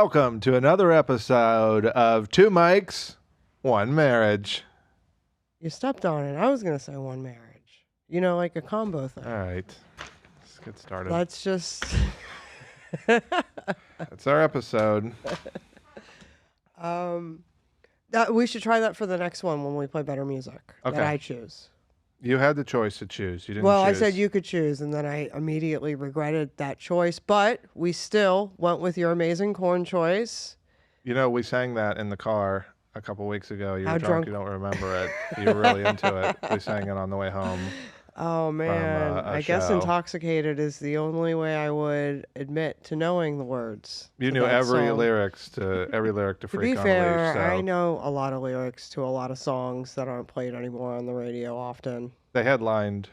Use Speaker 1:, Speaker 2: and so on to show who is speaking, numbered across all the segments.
Speaker 1: Welcome to another episode of Two Mics, One Marriage.
Speaker 2: You stepped on it. I was going to say one marriage. You know, like a combo thing.
Speaker 1: All right, let's get started.
Speaker 2: Let's just...
Speaker 1: That's our episode.
Speaker 2: We should try that for the next one when we play better music.
Speaker 1: Okay.
Speaker 2: That I choose.
Speaker 1: You had the choice to choose. You didn't
Speaker 2: Well,
Speaker 1: choose.
Speaker 2: I said you could choose, and then I immediately regretted that choice. But we still went with your amazing corn choice.
Speaker 1: You know, we sang that in the car a couple weeks ago. You
Speaker 2: How
Speaker 1: were
Speaker 2: drunk?
Speaker 1: You don't remember it. You were really into it. We sang it on the way home.
Speaker 2: Oh, man. I guess
Speaker 1: show.
Speaker 2: intoxicated is the only way I would admit to knowing the words.
Speaker 1: You
Speaker 2: to
Speaker 1: knew
Speaker 2: that
Speaker 1: every
Speaker 2: song.
Speaker 1: lyric to
Speaker 2: To
Speaker 1: Freak
Speaker 2: be
Speaker 1: on
Speaker 2: fair,
Speaker 1: a Leash. So
Speaker 2: I know a lot of lyrics to a lot of songs that aren't played anymore on the radio often.
Speaker 1: they headlined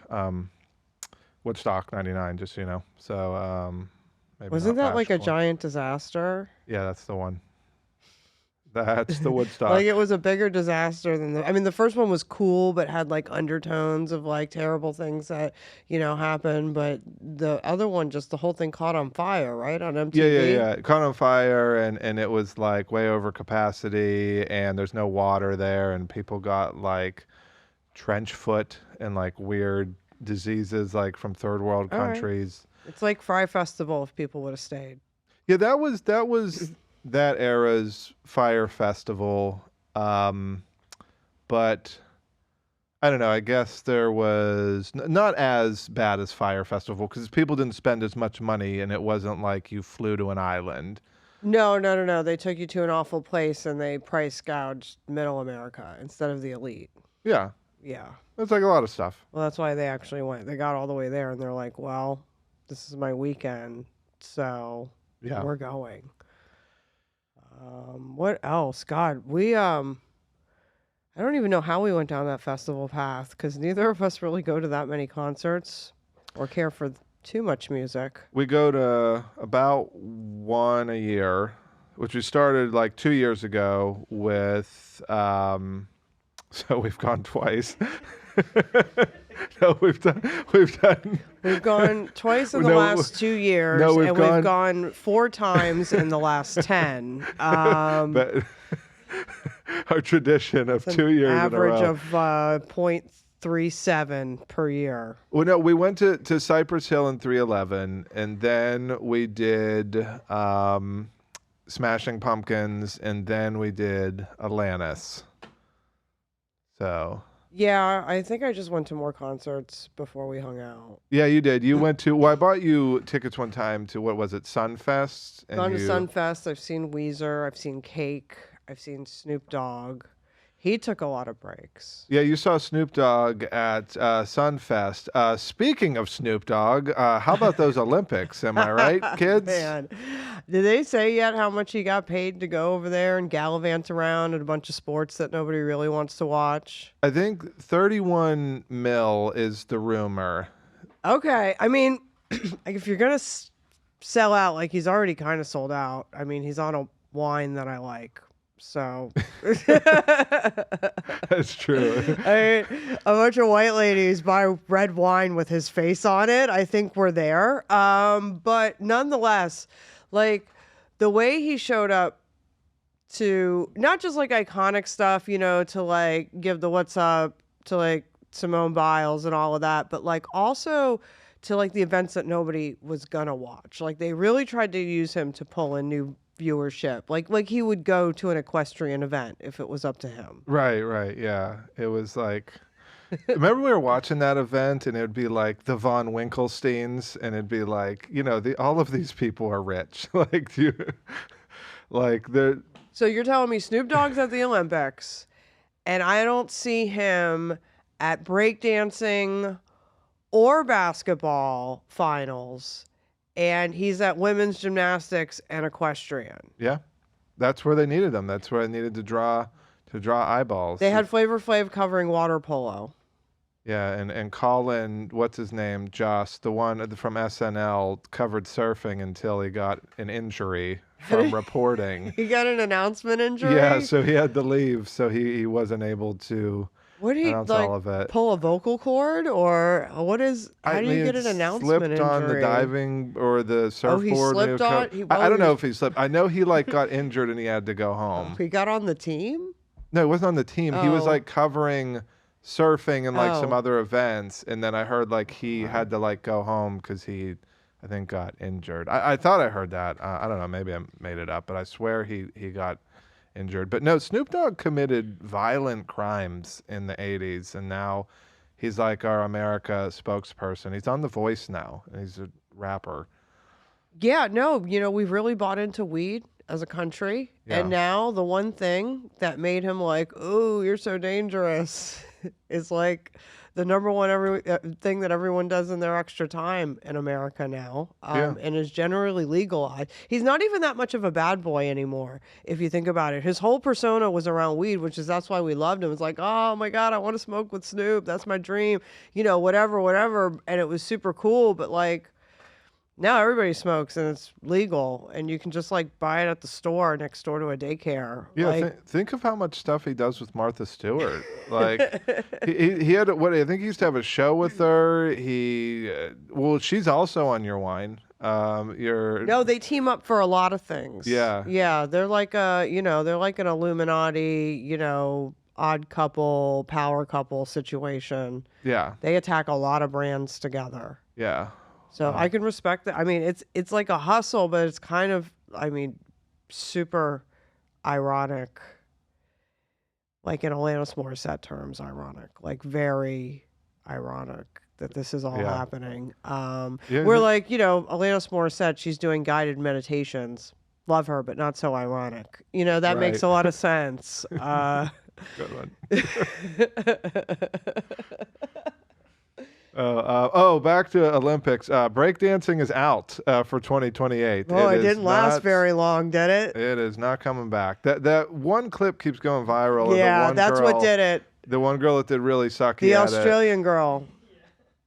Speaker 1: Woodstock '99, just so you know. So maybe
Speaker 2: Wasn't
Speaker 1: not
Speaker 2: that like a
Speaker 1: fashionable.
Speaker 2: giant disaster?
Speaker 1: Yeah, that's the one. That's the Woodstock.
Speaker 2: Like it was a bigger disaster than the first one was cool, but had like undertones of like terrible things that, happened. But the other one, just the whole thing caught on fire, right? On MTV.
Speaker 1: Yeah. It caught on fire, and it was like way over capacity, and there's no water there, and people got like trench foot and like weird diseases like from third world
Speaker 2: All right.
Speaker 1: countries.
Speaker 2: It's like Fry Festival if people would have stayed.
Speaker 1: Yeah, that was that era's fire festival. But I don't know. I guess there was not as bad as Fire Festival because people didn't spend as much money, and it wasn't like you flew to an island.
Speaker 2: No. They took you to an awful place and they price gouged middle America instead of the elite.
Speaker 1: Yeah,
Speaker 2: Yeah.
Speaker 1: it's like a lot of stuff.
Speaker 2: Well, that's why they actually went. They got all the way there and they're like, well, this is my weekend, so
Speaker 1: Yeah.
Speaker 2: we're going. What else? God, I don't even know how we went down that festival path because neither of us really go to that many concerts or care for too much music.
Speaker 1: We go to about one a year, which we started like 2 years ago with, so we've gone twice. No, we've
Speaker 2: gone twice in the
Speaker 1: No,
Speaker 2: last 2 years,
Speaker 1: no, we've
Speaker 2: and
Speaker 1: gone-
Speaker 2: we've gone 4 times in the last 10.
Speaker 1: But our tradition of
Speaker 2: It's
Speaker 1: 2
Speaker 2: an
Speaker 1: years
Speaker 2: average
Speaker 1: in a row.
Speaker 2: of 0.37 per year.
Speaker 1: Well, no, we went to Cypress Hill in 311, and then we did Smashing Pumpkins, and then we did Atlantis. So...
Speaker 2: Yeah, I think I just went to more concerts before we hung out.
Speaker 1: Yeah, you did. You went to... Well, I bought you tickets one time to, what was it, Sunfest? And
Speaker 2: Gone to Sunfest. I've seen Weezer. I've seen Cake. I've seen Snoop Dogg. He took a lot of breaks.
Speaker 1: Yeah, you saw Snoop Dogg at Sunfest. Speaking of Snoop Dogg, how about those Olympics? Am I right, kids?
Speaker 2: Man, did they say yet how much he got paid to go over there and gallivant around at a bunch of sports that nobody really wants to watch?
Speaker 1: I think 31 mil is the rumor.
Speaker 2: Okay. I mean, if you're going to sell out, like he's already kind of sold out. I mean, he's on a wine that I like. So
Speaker 1: That's true.
Speaker 2: I mean, a bunch of white ladies buy red wine with his face on it. I think we're there. But nonetheless, like the way he showed up to not just like iconic stuff, to like give the what's up to like Simone Biles and all of that, but like also to like the events that nobody was gonna watch. Like they really tried to use him to pull in new viewership. Like he would go to an equestrian event if it was up to him.
Speaker 1: Right, yeah. It was like... Remember we were watching that event, and it would be like the Von Winkelsteins, and it'd be like, all of these people are rich. They're...
Speaker 2: So you're telling me Snoop Dogg's at the Olympics, and I don't see him at breakdancing or basketball finals, and he's at women's gymnastics and equestrian.
Speaker 1: Yeah, that's where they needed them. That's where I needed to draw eyeballs.
Speaker 2: They had Flavor Flav covering water polo.
Speaker 1: Yeah, and Colin, what's his name, Joss, the one from SNL, covered surfing until he got an injury from reporting.
Speaker 2: He got an announcement injury?
Speaker 1: Yeah, so he had to leave, so he wasn't able to
Speaker 2: What do you
Speaker 1: Announce
Speaker 2: like?
Speaker 1: all of it.
Speaker 2: Pull a vocal cord, or what is? How
Speaker 1: I
Speaker 2: do you
Speaker 1: mean,
Speaker 2: get
Speaker 1: it
Speaker 2: an announcement
Speaker 1: slipped on the
Speaker 2: injury?
Speaker 1: diving or the
Speaker 2: Oh, he
Speaker 1: surfboard.
Speaker 2: slipped on.
Speaker 1: I don't
Speaker 2: He
Speaker 1: know
Speaker 2: was.
Speaker 1: if he slipped. I know he like got injured and he had to go
Speaker 2: Oh,
Speaker 1: home.
Speaker 2: he got on the team.
Speaker 1: No, it wasn't on the team. He was
Speaker 2: Oh,
Speaker 1: like covering surfing and like some
Speaker 2: oh.
Speaker 1: other events, and then I heard like he had to like go home because he, I think, got injured. I thought I heard that. I don't know. Maybe I made it up, but I swear he got injured. But no, Snoop Dogg committed violent crimes in the '80s, and now he's like our America spokesperson. He's on The Voice now, and he's a rapper.
Speaker 2: Yeah, no, we've really bought into weed as a country. And
Speaker 1: Yeah.
Speaker 2: now the one thing that made him like, oh, you're so dangerous is like the number one thing that everyone does in their extra time in America now,
Speaker 1: Yeah.
Speaker 2: and is generally legal. He's not even that much of a bad boy anymore, if you think about it. His whole persona was around weed, that's why we loved him. It's like, oh my God, I want to smoke with Snoop. That's my dream, whatever, whatever. And it was super cool, but like, now everybody smokes and it's legal, and you can just like buy it at the store next door to a daycare.
Speaker 1: Yeah,
Speaker 2: Like,
Speaker 1: think of how much stuff he does with Martha Stewart. Like, he had what I think he used to have a show with her. Well, she's also on Your Wine.
Speaker 2: no, they team up for a lot of things.
Speaker 1: Yeah.
Speaker 2: Yeah, they're like they're like an Illuminati, odd couple, power couple situation.
Speaker 1: Yeah,
Speaker 2: They attack a lot of brands together.
Speaker 1: yeah,
Speaker 2: So I can respect that. I mean, it's like a hustle, but it's kind of, super ironic. Like in Alanis Morissette terms, ironic. Like very ironic that this is all
Speaker 1: Yeah.
Speaker 2: happening.
Speaker 1: Yeah,
Speaker 2: We're like, Alanis Morissette, she's doing guided meditations. Love her, but not so ironic. That makes a
Speaker 1: Right.
Speaker 2: lot of sense.
Speaker 1: good one. Back to Olympics. Breakdancing is out for 2028.
Speaker 2: Oh, it
Speaker 1: is
Speaker 2: didn't last
Speaker 1: not-
Speaker 2: very long, did it?
Speaker 1: It is not coming back. That one clip keeps going viral. of
Speaker 2: Yeah,
Speaker 1: the one
Speaker 2: that's
Speaker 1: girl,
Speaker 2: what did it.
Speaker 1: The one girl that did really sucky
Speaker 2: The
Speaker 1: at it.
Speaker 2: Australian girl.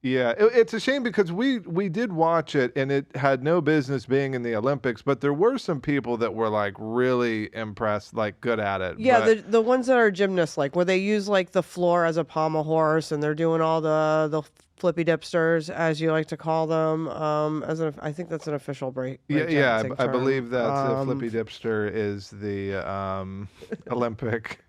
Speaker 1: Yeah, it's a shame because we did watch it and it had no business being in the Olympics, but there were some people that were like really impressed, like good at it.
Speaker 2: Yeah,
Speaker 1: But
Speaker 2: the ones that are gymnasts, like where they use like the floor as a pommel horse, and they're doing all the flippy dipsters, as you like to call them. I think that's an official
Speaker 1: yeah,
Speaker 2: breakdancing
Speaker 1: I
Speaker 2: term.
Speaker 1: believe that the flippy dipster is the Olympic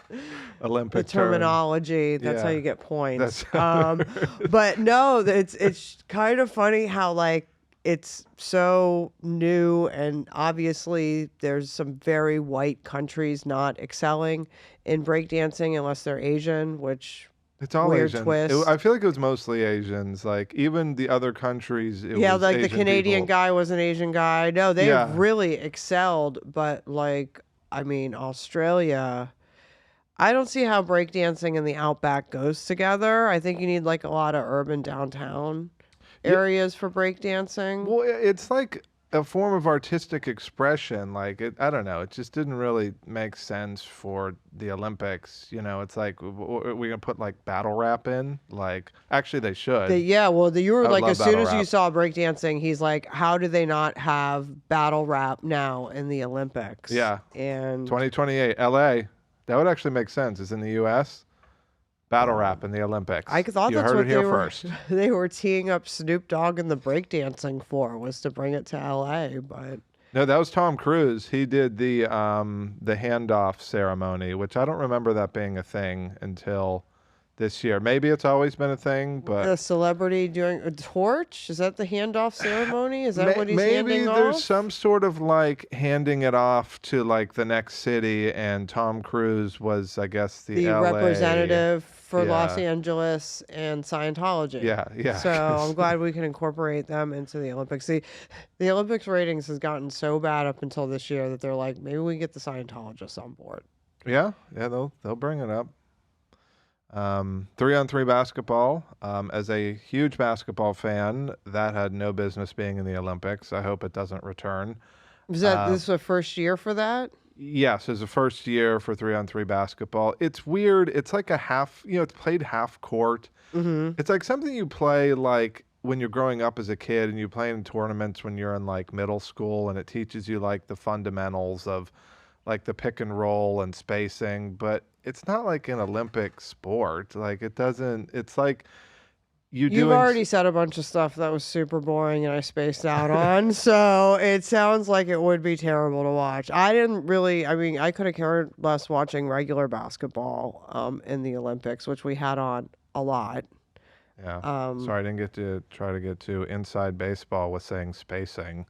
Speaker 2: The
Speaker 1: term.
Speaker 2: terminology. That's how
Speaker 1: Yeah.
Speaker 2: you get points.
Speaker 1: That's-
Speaker 2: But no, it's kind of funny how like it's so new, and obviously there's some very white countries not excelling in breakdancing unless they're Asian, which
Speaker 1: It's all
Speaker 2: weird
Speaker 1: Asian.
Speaker 2: twist.
Speaker 1: I feel like it was mostly Asians. Like even the other countries. It
Speaker 2: yeah,
Speaker 1: was
Speaker 2: like the
Speaker 1: Asian
Speaker 2: Canadian
Speaker 1: people.
Speaker 2: guy was an Asian guy. No, they
Speaker 1: Yeah.
Speaker 2: really excelled, but Australia, I don't see how breakdancing and the outback goes together. I think you need like a lot of urban downtown areas for breakdancing.
Speaker 1: Well, it's like a form of artistic expression. Like I don't know. It just didn't really make sense for the Olympics. It's like we're gonna put like battle rap in. Like actually, they should.
Speaker 2: You were
Speaker 1: I would
Speaker 2: like,
Speaker 1: love
Speaker 2: as soon
Speaker 1: battle
Speaker 2: as you
Speaker 1: rap.
Speaker 2: saw breakdancing, he's like, how do they not have battle rap now in the Olympics?
Speaker 1: Yeah.
Speaker 2: And
Speaker 1: 2028, LA. That would actually make sense. It's in the U.S. Battle rap in the Olympics.
Speaker 2: I thought
Speaker 1: you
Speaker 2: that's
Speaker 1: heard
Speaker 2: what
Speaker 1: it here
Speaker 2: they were,
Speaker 1: first.
Speaker 2: they were teeing up Snoop Dogg and the breakdancing for, was to bring it to LA, but
Speaker 1: No, that was Tom Cruise. He did the handoff ceremony, which I don't remember that being a thing until this year. Maybe it's always been a thing, but
Speaker 2: a celebrity doing a torch? Is that the handoff ceremony? Is that what he's
Speaker 1: maybe
Speaker 2: handing
Speaker 1: there's
Speaker 2: off?
Speaker 1: some sort of like handing it off to like the next city, and Tom Cruise was, I guess, the LA
Speaker 2: representative for Los
Speaker 1: Yeah.
Speaker 2: Angeles and Scientology.
Speaker 1: Yeah.
Speaker 2: So I'm glad we can incorporate them into the Olympics. See, the Olympics ratings has gotten so bad up until this year that they're like, maybe we get the Scientologists on board.
Speaker 1: Yeah, they'll bring it up. 3-on-3 basketball. As a huge basketball fan, that had no business being in the Olympics. I hope it doesn't return.
Speaker 2: Is that this the first year for that?
Speaker 1: Yes, it's the first year for 3-on-3 basketball. It's weird. It's like a half, it's played half court.
Speaker 2: Mm-hmm.
Speaker 1: It's like something you play like when you're growing up as a kid and you play in tournaments when you're in like middle school, and it teaches you like the fundamentals of like the pick and roll and spacing, but it's not like an Olympic sport. Like it doesn't. It's like you
Speaker 2: You've
Speaker 1: doing.
Speaker 2: already said a bunch of stuff that was super boring and I spaced out on, so it sounds like it would be terrible to watch. I didn't really, I mean, I could have cared less watching regular basketball in the Olympics, which we had on a lot.
Speaker 1: Yeah.
Speaker 2: Um,
Speaker 1: Sorry, I didn't get to try to get to inside baseball with saying spacing.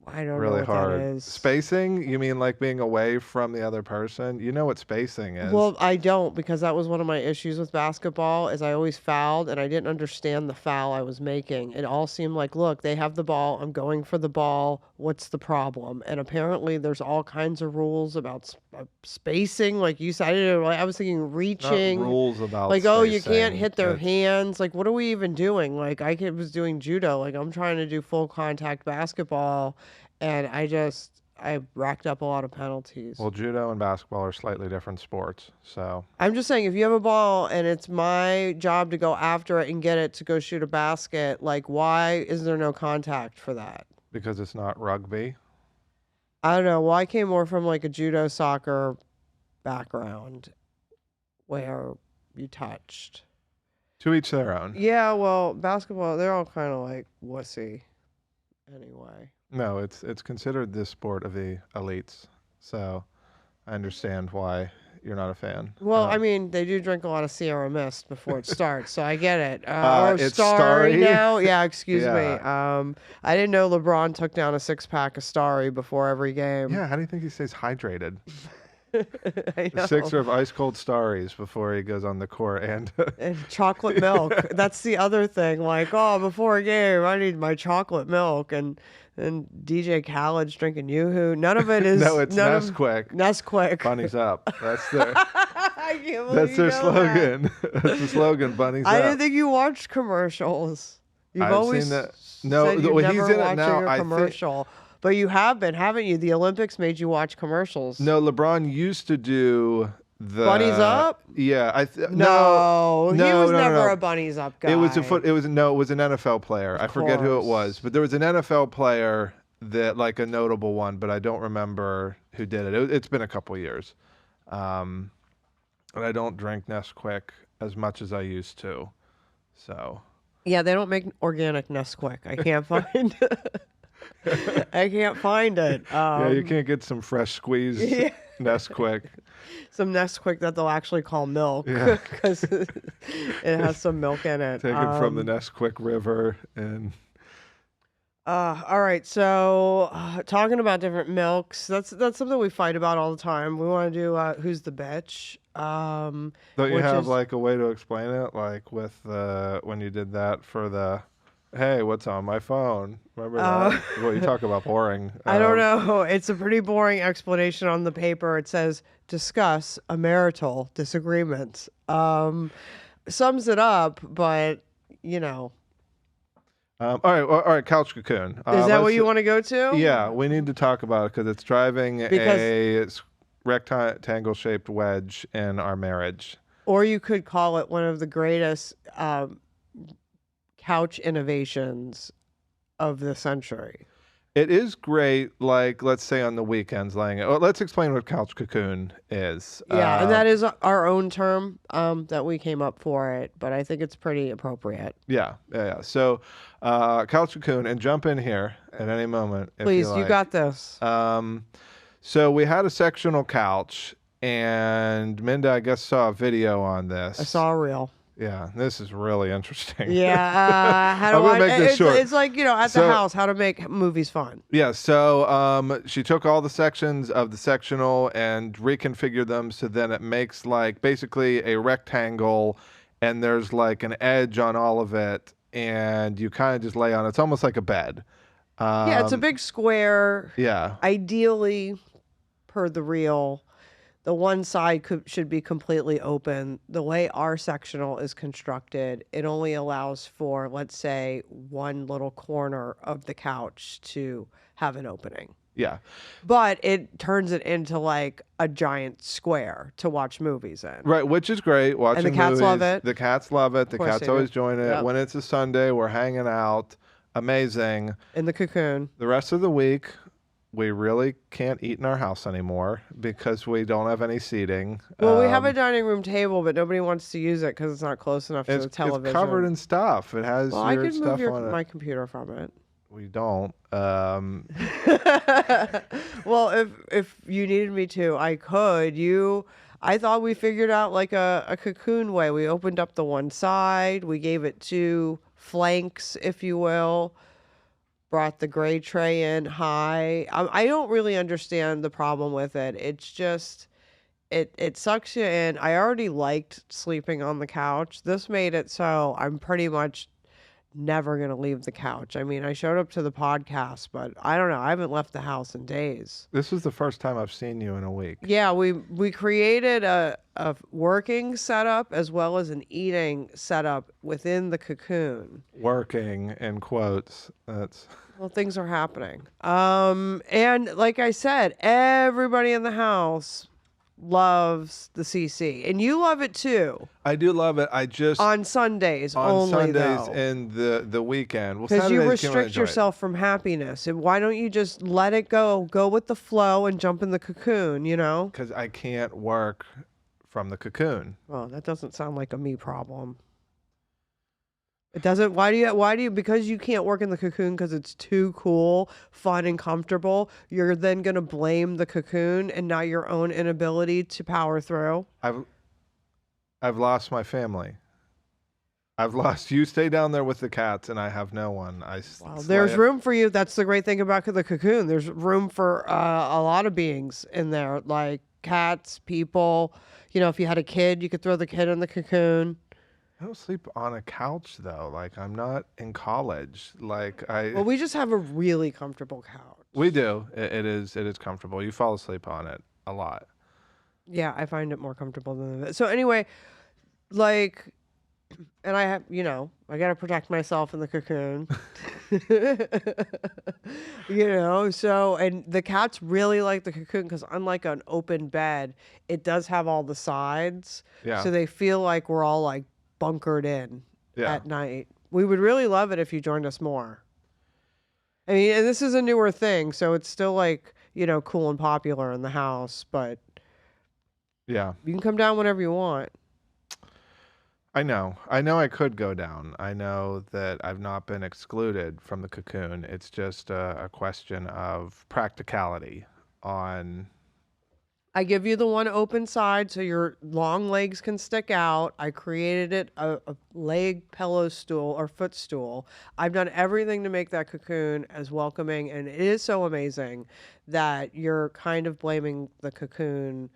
Speaker 2: I don't know
Speaker 1: Really
Speaker 2: what that
Speaker 1: hard.
Speaker 2: is.
Speaker 1: Spacing? You mean like being away from the other person? You know what spacing is.
Speaker 2: Well, I don't because that was one of my issues with basketball is I always fouled and I didn't understand the foul I was making. It all seemed like, look, they have the ball, I'm going for the ball. What's the problem? And apparently there's all kinds of rules about spacing, like you said. I didn't know, like, I was thinking
Speaker 1: Not
Speaker 2: reaching,
Speaker 1: rules about
Speaker 2: like, oh, you can't
Speaker 1: spacing.
Speaker 2: hit their
Speaker 1: It's
Speaker 2: hands. Like, what are we even doing? Like, was doing judo. Like, I'm trying to do full contact basketball, and I racked up a lot of penalties.
Speaker 1: well, judo and basketball are slightly different sports. So
Speaker 2: I'm just saying, if you have a ball and it's my job to go after it and get it to go shoot a basket, like, why is there no contact for that?
Speaker 1: because it's not rugby.
Speaker 2: I don't know. Well, I came more from like a judo soccer background where you touched.
Speaker 1: To each their own.
Speaker 2: Yeah, well, basketball, they're all kind of like wussy anyway.
Speaker 1: No, it's considered the sport of the elites. So I understand why you're not a fan.
Speaker 2: Well, I mean, they do drink a lot of Sierra Mist before it starts, so I get it. Or
Speaker 1: it's
Speaker 2: Starry
Speaker 1: Starry?
Speaker 2: now. Yeah, excuse me.
Speaker 1: Yeah.
Speaker 2: I didn't know LeBron took down a 6-pack of Starry before every game.
Speaker 1: Yeah, how do you think he stays hydrated?
Speaker 2: I
Speaker 1: A
Speaker 2: know.
Speaker 1: sixer of ice cold Starries before he goes on the court, and
Speaker 2: And chocolate milk. That's the other thing. Like, oh, before a game, I need my chocolate milk. And DJ Khaled's drinking Yoo-Hoo. None of it is.
Speaker 1: no, it's
Speaker 2: none of-
Speaker 1: Nesquik.
Speaker 2: Nesquik.
Speaker 1: Bunnies up. That's their
Speaker 2: I can't believe
Speaker 1: that's
Speaker 2: you
Speaker 1: their
Speaker 2: know that.
Speaker 1: slogan. That's the slogan. Bunnies
Speaker 2: I
Speaker 1: up.
Speaker 2: didn't think you watched commercials. You've
Speaker 1: I've
Speaker 2: always
Speaker 1: seen that. No,
Speaker 2: said you're
Speaker 1: well,
Speaker 2: never
Speaker 1: he's in it
Speaker 2: watching
Speaker 1: now.
Speaker 2: a
Speaker 1: I think
Speaker 2: commercial. But you have been, haven't you? The Olympics made you watch commercials.
Speaker 1: no. LeBron used to do the
Speaker 2: Bunnies up?
Speaker 1: Yeah,
Speaker 2: No, he was
Speaker 1: no,
Speaker 2: never
Speaker 1: no.
Speaker 2: a bunnies up guy.
Speaker 1: It was it was no. It was an NFL player. I forget who it
Speaker 2: course.
Speaker 1: was, but there was an NFL player that like a notable one, but I don't remember who did it. It's been a couple years, and I don't drink Nesquik as much as I used to. So
Speaker 2: Yeah, they don't make organic Nesquik. I can't find. I can't find it.
Speaker 1: yeah, you can't get some fresh squeezed
Speaker 2: yeah.
Speaker 1: Nesquik.
Speaker 2: Some Nesquik that they'll actually call milk
Speaker 1: Yeah.
Speaker 2: because it has some milk in it.
Speaker 1: Taken from the Nesquik River, and
Speaker 2: All right, so talking about different milks, that's something we fight about all the time. We want to do who's the bitch.
Speaker 1: don't you
Speaker 2: Which
Speaker 1: have
Speaker 2: is-
Speaker 1: like a way to explain it, like with when you did that for the, hey, what's on my phone? Remember that? Well, you talk about boring.
Speaker 2: I don't know. It's a pretty boring explanation on the paper. It says discuss a marital disagreement. Sums it up, but you know,
Speaker 1: All right, Couch Cocoon.
Speaker 2: is that what you want to go to?
Speaker 1: Yeah, we need to talk about it because it's driving a rectangle-shaped wedge in our marriage.
Speaker 2: Or you could call it one of the greatest couch innovations of the century.
Speaker 1: It is great, like, let's say on the weekends laying it. Well, let's explain what Couch Cocoon is.
Speaker 2: Yeah, and that is our own term that we came up for it, but I think it's pretty appropriate.
Speaker 1: Yeah. So, Couch Cocoon, and jump in here at any moment if
Speaker 2: Please,
Speaker 1: you
Speaker 2: you
Speaker 1: like.
Speaker 2: got this.
Speaker 1: So we had a sectional couch, and Minda, I guess, saw a video on this.
Speaker 2: I saw a reel.
Speaker 1: Yeah, this is really interesting.
Speaker 2: Yeah, how to
Speaker 1: I'm gonna
Speaker 2: watch
Speaker 1: make this short.
Speaker 2: It's like, at the house, how to make movies fun.
Speaker 1: Yeah, so she took all the sections of the sectional and reconfigured them so then it makes like basically a rectangle, and there's like an edge on all of it, and you kind of just lay on it. It's almost like a bed.
Speaker 2: Yeah, it's a big square.
Speaker 1: Yeah.
Speaker 2: Ideally, per the reel, the one side should be completely open. The way our sectional is constructed, it only allows for, let's say, one little corner of the couch to have an opening.
Speaker 1: Yeah.
Speaker 2: But it turns it into like a giant square to watch movies in.
Speaker 1: Right, which is great. Watching
Speaker 2: And the cats
Speaker 1: movies.
Speaker 2: love it.
Speaker 1: The cats love it. The
Speaker 2: course
Speaker 1: cats
Speaker 2: they
Speaker 1: always
Speaker 2: do.
Speaker 1: join it.
Speaker 2: Yep.
Speaker 1: When it's a Sunday, we're hanging out. Amazing.
Speaker 2: In the cocoon.
Speaker 1: The rest of the week, we really can't eat in our house anymore because we don't have any seating.
Speaker 2: Well, we have a dining room table, but nobody wants to use it because it's not close enough to the
Speaker 1: It's
Speaker 2: television.
Speaker 1: covered in stuff. It has
Speaker 2: Well, I
Speaker 1: weird
Speaker 2: could move
Speaker 1: stuff on it.
Speaker 2: my computer from it.
Speaker 1: We don't.
Speaker 2: Well, if you needed me to, I could. I thought we figured out like a cocoon way. We opened up the one side, we gave it two flanks, if you will, brought the gray tray in high. I don't really understand the problem with it. It's just it sucks you in. I already liked sleeping on the couch. This made it so I'm pretty much never going to leave the couch. I mean, I showed up to the podcast, but I don't know. I haven't left the house in days.
Speaker 1: This was the first time I've seen you in a week.
Speaker 2: Yeah, we created a working setup as well as an eating setup within the cocoon.
Speaker 1: Working in quotes. That's
Speaker 2: Well, things are happening. And like I said, everybody in the house loves the CC, and you love it too.
Speaker 1: I do love it. I just
Speaker 2: On Sundays
Speaker 1: on
Speaker 2: only,
Speaker 1: Sundays
Speaker 2: though.
Speaker 1: and the weekend. Well,
Speaker 2: Because you
Speaker 1: Saturdays, can
Speaker 2: restrict
Speaker 1: enjoy it.
Speaker 2: yourself from happiness. And why don't you just let it go with the flow and jump in the cocoon, you know?
Speaker 1: Because I can't work from the cocoon.
Speaker 2: Well, that doesn't sound like a me problem. It doesn't. Why do you, because you can't work in the cocoon because it's too cool, fun, and comfortable, you're then going to blame the cocoon and not your own inability to power through?
Speaker 1: I've lost my family. I've lost. You stay down there with the cats, and I have no one.
Speaker 2: Well, there's room for you. That's the great thing about the cocoon. There's room for a lot of beings in there, like cats, people. You know, if you had a kid, you could throw the kid in the cocoon.
Speaker 1: I don't sleep on a couch though. Like I'm not in college.
Speaker 2: Well, we just have a really comfortable couch.
Speaker 1: We do. It is comfortable. You fall asleep on it a lot.
Speaker 2: Yeah, I find it more comfortable than that. So anyway, like, and I have, I got to protect myself in the cocoon. So, and the cats really like the cocoon because unlike an open bed, it does have all the sides.
Speaker 1: Yeah.
Speaker 2: So they feel like we're all like bunkered in at night. We would really love it if you joined us more. I mean, and this is a newer thing, so it's still like, cool and popular in the house, but
Speaker 1: yeah,
Speaker 2: you can come down whenever you want.
Speaker 1: I know I could go down. I know that I've not been excluded from the cocoon. It's just a question of practicality on.
Speaker 2: I give you the one open side so your long legs can stick out. I created it a leg pillow stool or footstool. I've done everything to make that cocoon as welcoming, and it is so amazing that you're kind of blaming the cocoon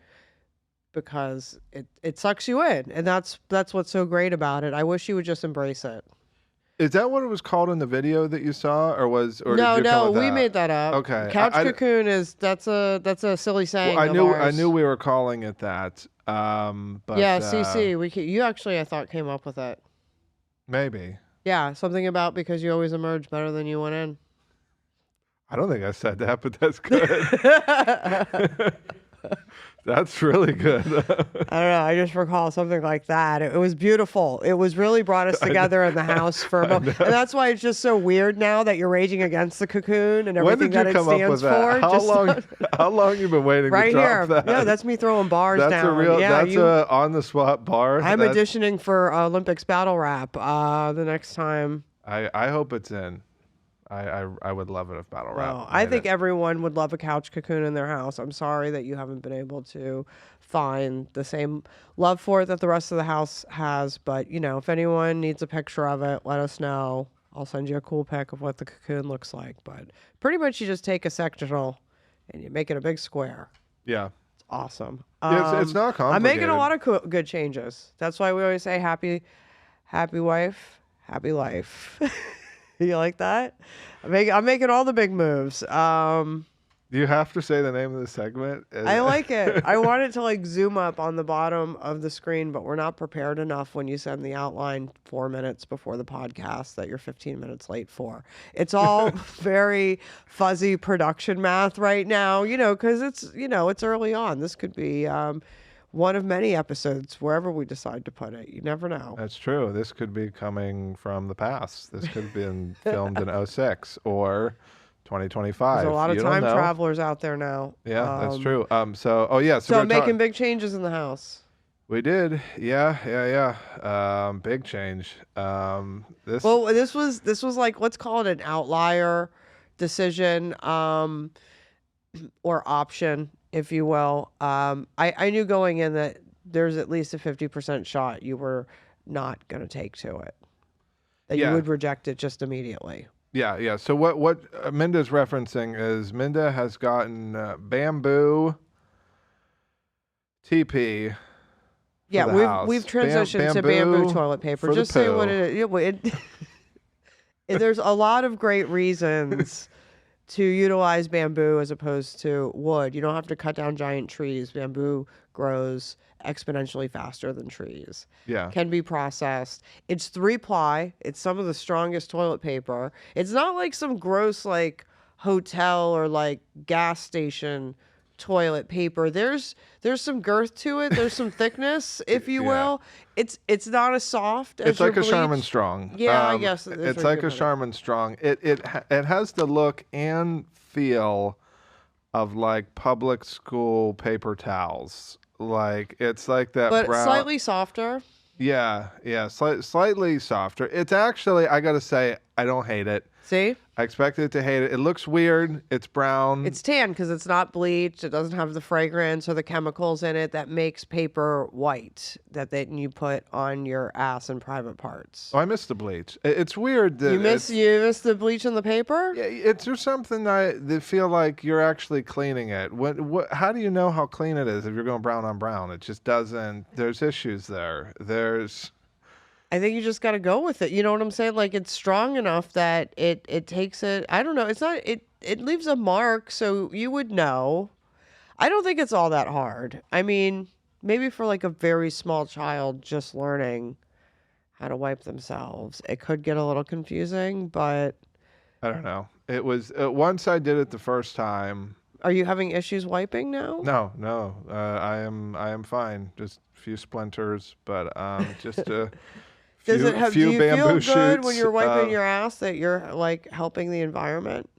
Speaker 2: because it sucks you in, and that's what's so great about it. I wish you would just embrace it.
Speaker 1: Is that what it was called in the video that you saw, or
Speaker 2: No,
Speaker 1: did you come with
Speaker 2: we
Speaker 1: that?
Speaker 2: made that up.
Speaker 1: Okay.
Speaker 2: Couch cocoon that's a silly saying.
Speaker 1: Well, I
Speaker 2: of
Speaker 1: knew
Speaker 2: ours.
Speaker 1: we were calling it that. But
Speaker 2: Yeah, CC. You actually, I thought, came up with it.
Speaker 1: Maybe.
Speaker 2: Yeah, something about because you always emerge better than you went in.
Speaker 1: I don't think I said that, but that's good. That's really good.
Speaker 2: I don't know. I just recall something like that. It was beautiful. It was really brought us together in the house for a moment. And that's why it's just so weird now that you're raging against the cocoon and
Speaker 1: When
Speaker 2: everything
Speaker 1: did you
Speaker 2: that it
Speaker 1: come up with
Speaker 2: stands
Speaker 1: that?
Speaker 2: for.
Speaker 1: How long you been waiting
Speaker 2: Right
Speaker 1: to
Speaker 2: here.
Speaker 1: drop that?
Speaker 2: Yeah, that's me throwing bars
Speaker 1: That's
Speaker 2: down.
Speaker 1: a real.
Speaker 2: Yeah,
Speaker 1: that's a on the spot bar.
Speaker 2: I'm auditioning for Olympics battle rap the next time.
Speaker 1: I hope it's in. I would love it if battle rap.
Speaker 2: Well, I
Speaker 1: made
Speaker 2: think
Speaker 1: it.
Speaker 2: everyone would love a couch cocoon in their house. I'm sorry that you haven't been able to find the same love for it that the rest of the house has. But, if anyone needs a picture of it, let us know. I'll send you a cool pic of what the cocoon looks like. But pretty much you just take a sectional and you make it a big square.
Speaker 1: Yeah.
Speaker 2: It's awesome.
Speaker 1: Yeah, it's not complicated.
Speaker 2: I'm making a lot of good changes. That's why we always say happy wife, happy life. You like that? I'm making all the big moves.
Speaker 1: Do you have to say the name of the segment?
Speaker 2: I like it. I want it to zoom up on the bottom of the screen, but we're not prepared enough when you send the outline 4 minutes before the podcast that you're 15 minutes late for. It's all very fuzzy production math right now, because it's early on. This could be one of many episodes wherever we decide to put it. You never know.
Speaker 1: That's true. This could be coming from the past. This could have been filmed in 06 or 2025.
Speaker 2: There's a lot of
Speaker 1: You don't
Speaker 2: time
Speaker 1: know.
Speaker 2: travelers out there now.
Speaker 1: Yeah, that's true. So, oh yeah, so
Speaker 2: So
Speaker 1: we're
Speaker 2: making big changes in the house.
Speaker 1: we did. Yeah. Big change. This
Speaker 2: Well, this was like, let's call it an outlier decision, or option, if you will. I knew going in that there's at least a 50% shot you were not going to take to it, that you
Speaker 1: Yeah.
Speaker 2: would reject it just immediately.
Speaker 1: Yeah. So what Minda's referencing is Minda has gotten bamboo TP.
Speaker 2: Yeah,
Speaker 1: the
Speaker 2: we've
Speaker 1: house.
Speaker 2: we've transitioned to bamboo toilet paper.
Speaker 1: for the
Speaker 2: Just say what
Speaker 1: poo.
Speaker 2: it is. There's a lot of great reasons to utilize bamboo as opposed to wood. You don't have to cut down giant trees. Bamboo grows exponentially faster than trees.
Speaker 1: Yeah.
Speaker 2: Can be processed. It's 3-ply. It's some of the strongest toilet paper. It's not like some gross like hotel or like gas station toilet paper. There's some girth to it. There's some thickness, if you
Speaker 1: Yeah.
Speaker 2: will. It's not as soft as
Speaker 1: It's like
Speaker 2: your
Speaker 1: a Charmin
Speaker 2: bleach.
Speaker 1: Strong.
Speaker 2: Yeah, I guess that's
Speaker 1: it's
Speaker 2: what
Speaker 1: like
Speaker 2: you
Speaker 1: a
Speaker 2: put it.
Speaker 1: Charmin Strong. It has the look and feel of like public school paper towels. Like it's like that
Speaker 2: But
Speaker 1: brown.
Speaker 2: slightly softer.
Speaker 1: Yeah. Slightly softer. It's actually, I gotta say, I don't hate it.
Speaker 2: See?
Speaker 1: I expected to hate it. It looks weird. It's brown.
Speaker 2: It's tan because it's not bleached. It doesn't have the fragrance or the chemicals in it that makes paper white that then you put on your ass and private parts.
Speaker 1: Oh, I missed the bleach. It's weird that
Speaker 2: You miss the bleach in the paper?
Speaker 1: Yeah, it's just something that feel like you're actually cleaning it. How do you know how clean it is if you're going brown on brown? It just doesn't. There's issues there.
Speaker 2: I think you just got to go with it. You know what I'm saying? Like it's strong enough that it takes it. I don't know. It's not. It leaves a mark, so you would know. I don't think it's all that hard. I mean, maybe for like a very small child just learning how to wipe themselves, it could get a little confusing. But
Speaker 1: I don't know. It was once I did it the first time.
Speaker 2: are you having issues wiping now?
Speaker 1: No. I am fine. Just a few splinters, but just a few,
Speaker 2: Does it have?
Speaker 1: few
Speaker 2: Do you
Speaker 1: bamboo
Speaker 2: feel good
Speaker 1: shoots.
Speaker 2: when you're wiping your ass that you're like helping the environment?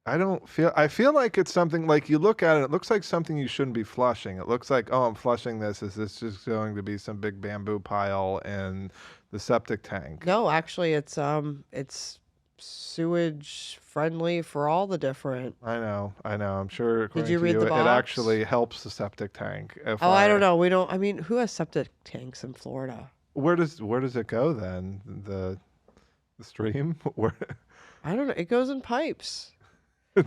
Speaker 1: I feel like it's something like you look at it looks like something you shouldn't be flushing. It looks like, oh, I'm flushing this. Is this just going to be some big bamboo pile in the septic tank?
Speaker 2: No, actually, it's sewage friendly for all the different.
Speaker 1: I know. I'm sure according
Speaker 2: you
Speaker 1: to
Speaker 2: read
Speaker 1: you,
Speaker 2: the
Speaker 1: it
Speaker 2: box?
Speaker 1: actually helps the septic tank.
Speaker 2: Oh, I don't know. We don't. I mean, who has septic tanks in Florida?
Speaker 1: Where does it go then? The stream? Where
Speaker 2: I don't know. It goes in pipes.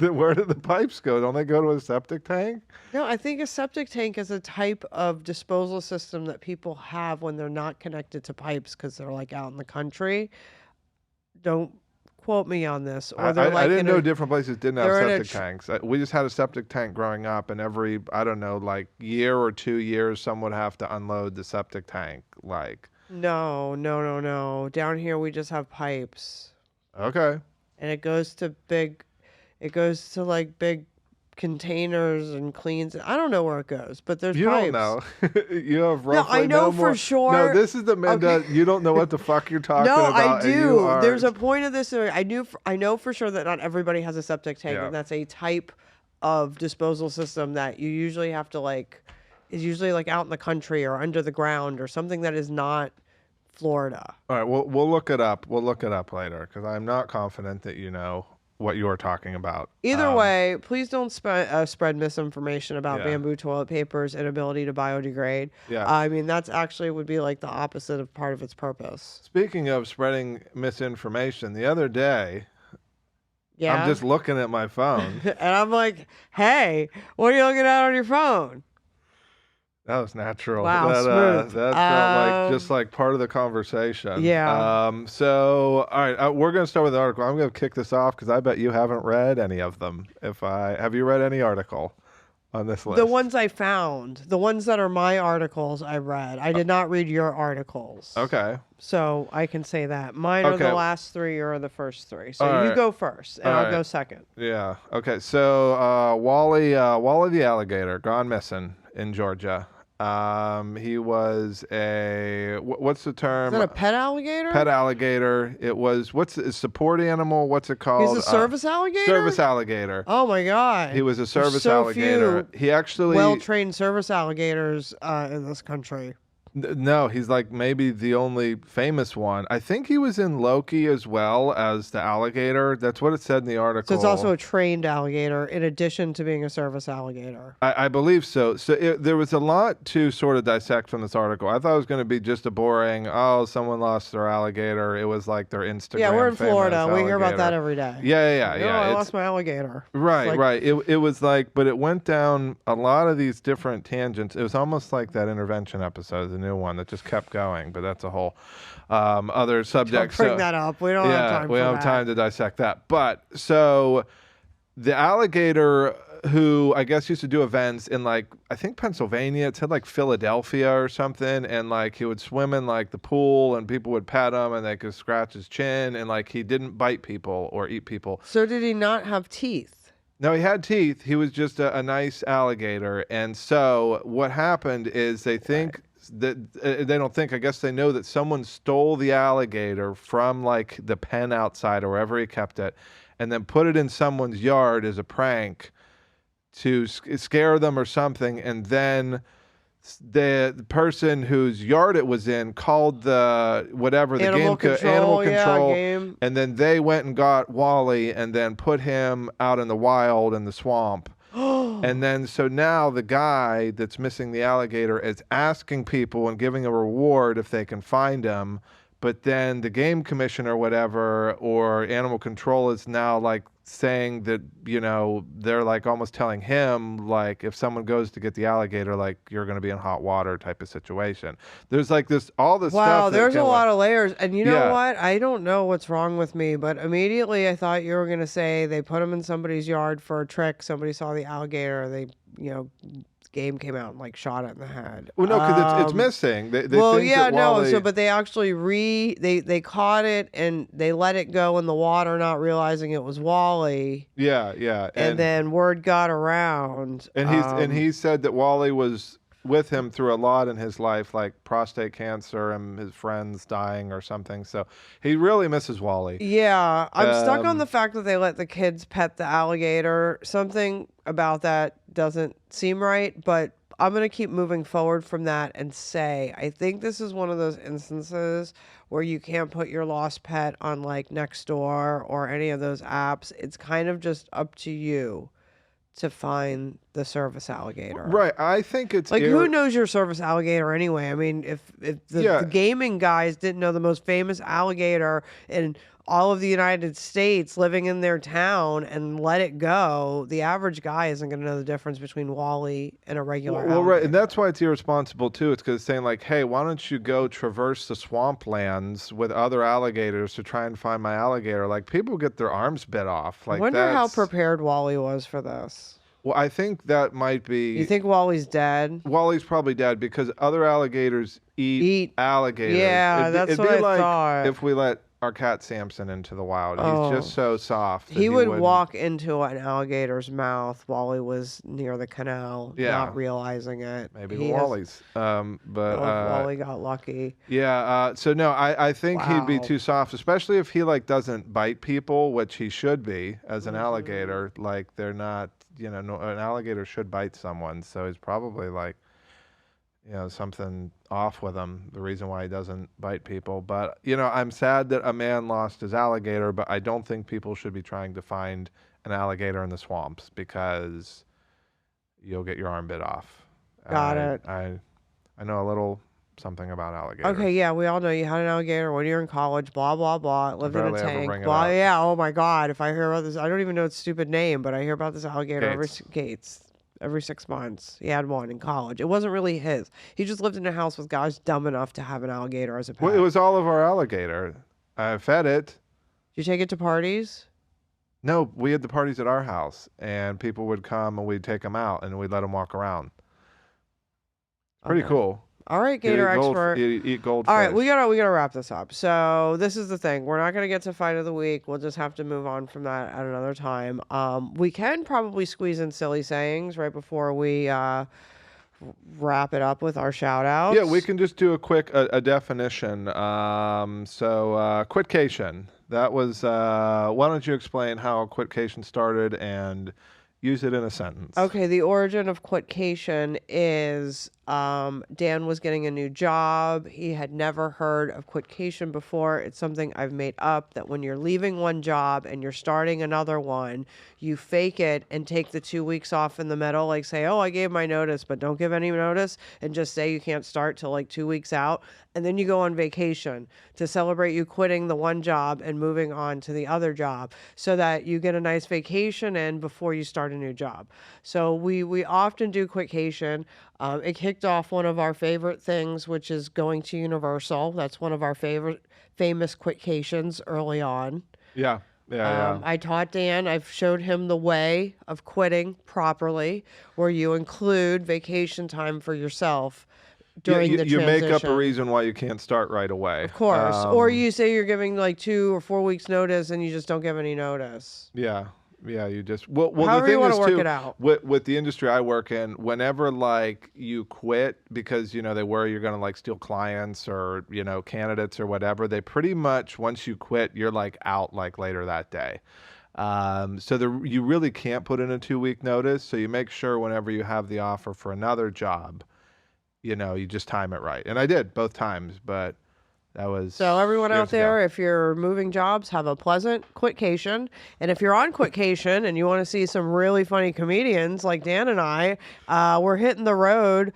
Speaker 1: where do the pipes go? Don't they go to a septic tank?
Speaker 2: No, I think a septic tank is a type of disposal system that people have when they're not connected to pipes because they're like out in the country. Don't quote me on this. Or they're
Speaker 1: I
Speaker 2: like
Speaker 1: didn't
Speaker 2: in
Speaker 1: know
Speaker 2: a,
Speaker 1: different places didn't have
Speaker 2: they're in a
Speaker 1: septic tanks. We just had a septic tank growing up, and every, I don't know, like year or 2 years, someone would have to unload the septic tank. Like,
Speaker 2: No. Down here we just have pipes.
Speaker 1: okay.
Speaker 2: And it goes to like big containers and cleans. I don't know where it goes, but there's
Speaker 1: You
Speaker 2: pipes.
Speaker 1: don't know. You have
Speaker 2: No,
Speaker 1: roughly
Speaker 2: I know
Speaker 1: no
Speaker 2: for
Speaker 1: more.
Speaker 2: sure.
Speaker 1: No, this is the Minda.
Speaker 2: Okay.
Speaker 1: You don't know what the fuck you're talking
Speaker 2: No,
Speaker 1: about.
Speaker 2: I
Speaker 1: and you
Speaker 2: do. There's a
Speaker 1: aren't.
Speaker 2: point of this. I know for sure that not everybody has a septic tank,
Speaker 1: Yeah.
Speaker 2: and that's a type of disposal system that you usually have to is usually like out in the country or under the ground or something that is not Florida.
Speaker 1: All right, we'll look it up. We'll look it up later because I'm not confident that you know what you are talking about.
Speaker 2: Either way, please don't spread misinformation about
Speaker 1: Yeah.
Speaker 2: bamboo toilet paper's inability to biodegrade.
Speaker 1: Yeah.
Speaker 2: I mean, that's actually would be like the opposite of part of its purpose.
Speaker 1: Speaking of spreading misinformation, the other day,
Speaker 2: Yeah.
Speaker 1: I'm just looking at my phone.
Speaker 2: And I'm like, hey, what are you looking at on your phone?
Speaker 1: That was natural.
Speaker 2: Wow, smooth.
Speaker 1: That felt like just like part of the conversation.
Speaker 2: Yeah.
Speaker 1: So, all right, we're going to start with the article. I'm going to kick this off because I bet you haven't read any of them. Have you read any article on this list?
Speaker 2: The ones I found, the ones that are my articles, I read. I did not read your articles.
Speaker 1: Okay.
Speaker 2: So I can say that. Mine are
Speaker 1: Okay.
Speaker 2: the last 3 or the first 3. So
Speaker 1: All
Speaker 2: you
Speaker 1: right.
Speaker 2: go first, and
Speaker 1: All
Speaker 2: I'll
Speaker 1: right.
Speaker 2: go second.
Speaker 1: Yeah. Okay. So, Wally the Alligator gone missing in Georgia. He was what's the
Speaker 2: Is that
Speaker 1: term?
Speaker 2: a pet alligator?
Speaker 1: Pet alligator. It was what's a support animal? What's it
Speaker 2: He's
Speaker 1: called?
Speaker 2: a service alligator?
Speaker 1: Service alligator.
Speaker 2: Oh my god.
Speaker 1: He was a
Speaker 2: There's
Speaker 1: service
Speaker 2: so
Speaker 1: alligator.
Speaker 2: few
Speaker 1: He actually
Speaker 2: well-trained service alligators in this country.
Speaker 1: No, he's like maybe the only famous one. I think he was in Loki as well as the alligator. That's what it said in the article.
Speaker 2: So it's also a trained alligator in addition to being a service alligator.
Speaker 1: I believe so. So there was a lot to sort of dissect from this article. I thought it was going to be just a boring, oh, someone lost their alligator. It was like their Instagram.
Speaker 2: Yeah, we're in
Speaker 1: famous
Speaker 2: Florida. We hear about
Speaker 1: alligator.
Speaker 2: that every day.
Speaker 1: Yeah.
Speaker 2: I lost my alligator.
Speaker 1: Right,
Speaker 2: Like,
Speaker 1: right. It was like, but it went down a lot of these different tangents. It was almost like that intervention episode, the new one that just kept going. But that's a whole other subject.
Speaker 2: Don't bring that up. We don't have time.
Speaker 1: We don't have time to dissect that. But so the alligator, who I guess used to do events in like I think Pennsylvania, it said like Philadelphia or something, and like he would swim in like the pool, and people would pet him, and they could scratch his chin, and like he didn't bite people or eat people.
Speaker 2: So did he not have teeth?
Speaker 1: No, he had teeth. He was just a nice alligator. And so what happened is they think that they don't think, I guess they know that someone stole the alligator from like the pen outside or wherever he kept it and then put it in someone's yard as a prank to scare them or something. And then the person whose yard it was in called the whatever the
Speaker 2: Animal
Speaker 1: animal control,
Speaker 2: game.
Speaker 1: and then they went and got Wally and then put him out in the wild in the swamp. And then so now the guy that's missing the alligator is asking people and giving a reward if they can find him. But then the game commission or whatever, or animal control is now like saying that, you know, they're like almost telling him, like, if someone goes to get the alligator, like, you're going to be in hot water type of situation. There's like this, all this stuff.
Speaker 2: Wow, there's a lot of layers. And you know
Speaker 1: Yeah.
Speaker 2: what? I don't know what's wrong with me, but immediately I thought you were going to say they put him in somebody's yard for a trick. Somebody saw the alligator. They, you know, game came out and like shot it in the head.
Speaker 1: Well, no, because it's missing. They
Speaker 2: Well,
Speaker 1: think
Speaker 2: yeah,
Speaker 1: that Wally,
Speaker 2: no. So, but they actually they caught it and they let it go in the water, not realizing it was Wally.
Speaker 1: yeah.
Speaker 2: And then word got around.
Speaker 1: And he said that Wally was with him through a lot in his life, like prostate cancer and his friends dying or something. So he really misses Wally.
Speaker 2: Yeah, I'm stuck on
Speaker 1: Um,
Speaker 2: the fact that they let the kids pet the alligator. Something about that doesn't seem right, but I'm going to keep moving forward from that and say I think this is one of those instances where you can't put your lost pet on like Nextdoor or any of those apps. It's kind of just up to you to find the service alligator.
Speaker 1: Right. I think it's
Speaker 2: Like, who knows your service alligator anyway? I mean, if the gaming guys didn't know the most famous alligator in all of the United States living in their town and let it go, the average guy isn't going to know the difference between Wally and a regular
Speaker 1: Well, right,
Speaker 2: alligator.
Speaker 1: and that's why it's irresponsible too. It's because it's saying like, "Hey, why don't you go traverse the swamplands with other alligators to try and find my alligator?" Like people get their arms bit off. Like
Speaker 2: I wonder how
Speaker 1: that's-
Speaker 2: prepared Wally was for this.
Speaker 1: Well, I think that might be.
Speaker 2: You think Wally's dead?
Speaker 1: Wally's probably dead because other alligators eat alligators.
Speaker 2: Yeah, that's what I thought.
Speaker 1: If we let our cat Samson into the wild, he's just so soft. that
Speaker 2: He would
Speaker 1: wouldn't-
Speaker 2: walk into an alligator's mouth while he was near the canal,
Speaker 1: Yeah.
Speaker 2: not realizing it.
Speaker 1: Maybe
Speaker 2: He has-
Speaker 1: Wally's. But
Speaker 2: Wally got lucky.
Speaker 1: yeah. So no, I think he'd be
Speaker 2: Wow.
Speaker 1: too soft, especially if he like doesn't bite people, which he should be as an alligator. Like they're not, you know, an alligator should bite someone. So he's probably like, you know, something off with him, the reason why he doesn't bite people. But, you know, I'm sad that a man lost his alligator, but I don't think people should be trying to find an alligator in the swamps because you'll get your arm bit off.
Speaker 2: Got it.
Speaker 1: I know a little something about alligators.
Speaker 2: Okay, yeah, we all know you had an alligator when you were in college, blah, blah, blah. It lived in a
Speaker 1: Barely ever
Speaker 2: tank.
Speaker 1: bring it
Speaker 2: Blah,
Speaker 1: up.
Speaker 2: yeah, oh my God. If I hear about this, I don't even know its stupid name, but I hear about this alligator
Speaker 1: Gates.
Speaker 2: every 6 months. He had one in college. It wasn't really his. He just lived in a house with guys dumb enough to have an alligator as a pet.
Speaker 1: Well, it was all of our alligator. I fed it.
Speaker 2: Did you take it to parties?
Speaker 1: No, we had the parties at our house, and people would come, and we'd take them out, and we'd let them walk around. Pretty
Speaker 2: Okay.
Speaker 1: cool.
Speaker 2: All right,
Speaker 1: You'd
Speaker 2: Gator
Speaker 1: eat
Speaker 2: expert.
Speaker 1: You'd eat goldfish.
Speaker 2: All right, we gotta wrap this up. So this is the thing. We're not gonna get to fight of the week. We'll just have to move on from that at another time. We can probably squeeze in silly sayings right before we wrap it up with our shout outs.
Speaker 1: Yeah, we can just do a quick a definition. Quitcation. That was. Why don't you explain how quitcation started and use it in a sentence?
Speaker 2: Okay, the origin of quitcation is Dan was getting a new job. He had never heard of quitcation before. It's something I've made up that when you're leaving one job and you're starting another one, you fake it and take the 2 weeks off in the middle. Like say, oh, I gave my notice, but don't give any notice and just say you can't start till like 2 weeks out. And then you go on vacation to celebrate you quitting the one job and moving on to the other job so that you get a nice vacation in before you start a new job. So we often do quitcation. It kicked off one of our favorite things, which is going to Universal. That's one of our famous quitcations early on.
Speaker 1: Yeah. Yeah.
Speaker 2: I taught Dan, I've showed him the way of quitting properly, where you include vacation time for yourself during the transition.
Speaker 1: You make up a reason why you can't start right away.
Speaker 2: Of course. Or you say you're giving like 2 or 4 weeks notice and you just don't give any notice.
Speaker 1: Yeah. Yeah, you just well
Speaker 2: however
Speaker 1: the thing
Speaker 2: you want
Speaker 1: is
Speaker 2: to work
Speaker 1: too,
Speaker 2: it out.
Speaker 1: With the industry I work in, whenever like you quit because they worry you're gonna like steal clients or candidates or whatever, they pretty much once you quit you're like out like later that day. So you really can't put in a 2-week notice. So you make sure whenever you have the offer for another job, you just time it right. And I did both times, but that was
Speaker 2: so everyone out there,
Speaker 1: ago.
Speaker 2: if you're moving jobs, have a pleasant quitcation. And if you're on quitcation and you want to see some really funny comedians like Dan and I, we're hitting the road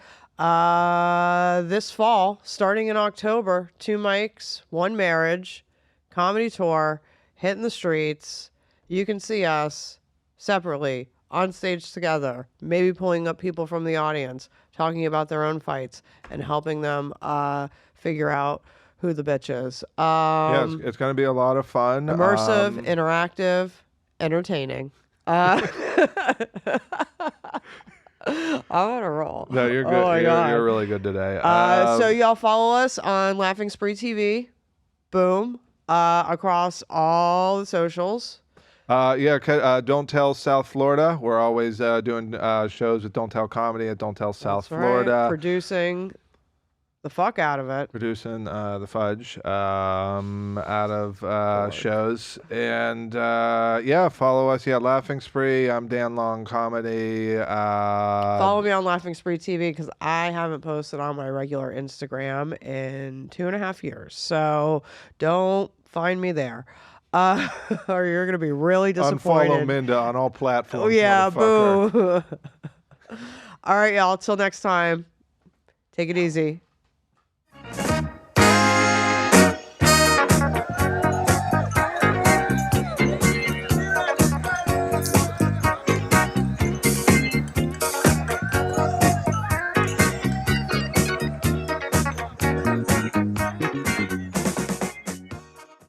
Speaker 2: this fall, starting in October. 2 mics, 1 marriage, comedy tour, hitting the streets. You can see us separately, on stage together, maybe pulling up people from the audience, talking about their own fights and helping them figure out who the bitch is.
Speaker 1: Yeah, it's going to be a lot of fun.
Speaker 2: Immersive, interactive, entertaining. I'm on a roll.
Speaker 1: No, you're good.
Speaker 2: Oh
Speaker 1: You're really good today.
Speaker 2: So y'all follow us on Laughing Spree TV. Boom. Across all the socials.
Speaker 1: Don't Tell South Florida. We're always doing shows with Don't Tell Comedy at Don't Tell South Florida.
Speaker 2: Producing the fuck out of it.
Speaker 1: Producing the fudge out of shows. And follow us. Yeah, Laughing Spree. I'm Dan Long Comedy.
Speaker 2: Follow me on Laughing Spree TV because I haven't posted on my regular Instagram in 2.5 years. So don't find me there. Or you're going to be really disappointed.
Speaker 1: Unfollow Minda on all platforms.
Speaker 2: Oh, yeah, boo. All right, y'all. Till next time. Take it easy.